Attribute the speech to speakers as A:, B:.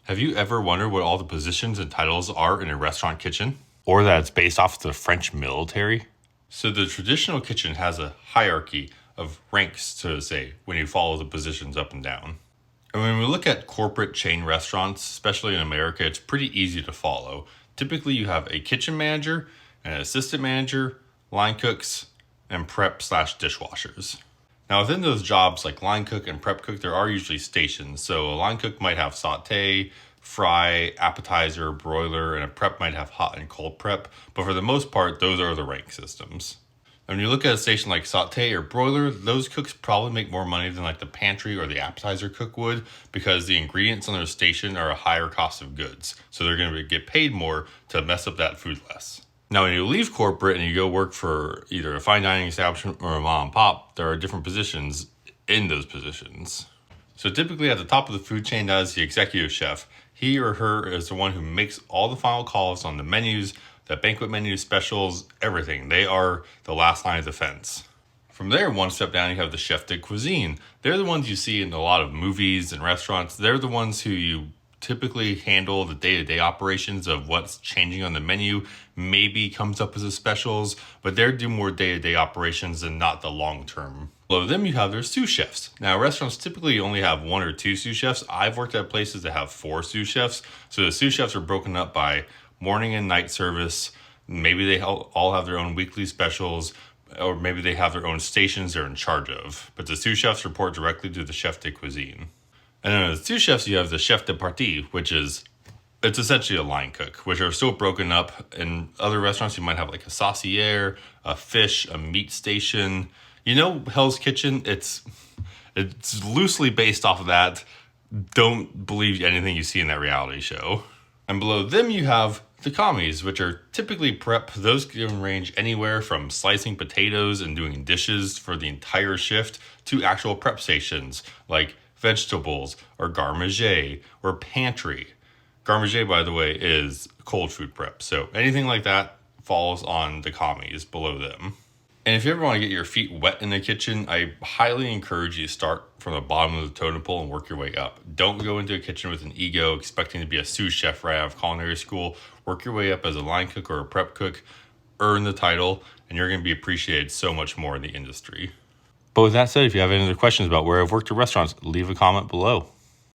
A: Have you ever wondered what all the positions and titles are in a restaurant kitchen? Or that it's based off the French military? So the traditional kitchen has a hierarchy of ranks, so to say, when you follow the positions up and down. And when we look at corporate chain restaurants, especially in America, it's pretty easy to follow. Typically you have a kitchen manager, an assistant manager, line cooks, and prep/dishwashers. Now within those jobs like line cook and prep cook, there are usually stations. So a line cook might have saute, fry, appetizer, broiler, and a prep might have hot and cold prep. But for the most part, those are the rank systems. And when you look at a station like saute or broiler, those cooks probably make more money than like the pantry or the appetizer cook would, because the ingredients on their station are a higher cost of goods. So they're going to get paid more to mess up that food less. Now, when you leave corporate and you go work for either a fine dining establishment or a mom and pop, there are different positions in those positions. So typically at the top of the food chain, that is the executive chef. He or her is the one who makes all the final calls on the menus, the banquet menu, specials, everything. They are the last line of defense. From there, one step down, you have the chef de cuisine. They're the ones you see in a lot of movies and restaurants. They're the ones who you typically handle the day-to-day operations of what's changing on the menu, maybe comes up as a specials, but they're doing more day-to-day operations and not the long-term. Below them, you have their sous chefs. Now, restaurants typically only have 1 or 2 sous chefs. I've worked at places that have 4 sous chefs. So the sous chefs are broken up by morning and night service. Maybe they all have their own weekly specials, or maybe they have their own stations they're in charge of. But the sous chefs report directly to the chef de cuisine. And then as sous chefs, you have the chef de partie, it's essentially a line cook, which are still broken up. In other restaurants, you might have like a saucier, a fish, a meat station. You know, Hell's Kitchen, it's loosely based off of that. Don't believe anything you see in that reality show. And below them, you have the commies, which are typically prep. Those can range anywhere from slicing potatoes and doing dishes for the entire shift to actual prep stations like vegetables or garde-manger or pantry. Garde-manger, by the way, is cold food prep. So anything like that falls on the commies below them. And if you ever want to get your feet wet in the kitchen, I highly encourage you to start from the bottom of the totem pole and work your way up. Don't go into a kitchen with an ego expecting to be a sous chef right out of culinary school. Work your way up as a line cook or a prep cook, earn the title, and you're going to be appreciated so much more in the industry. But with that said, if you have any other questions about where I've worked at restaurants, leave a comment below.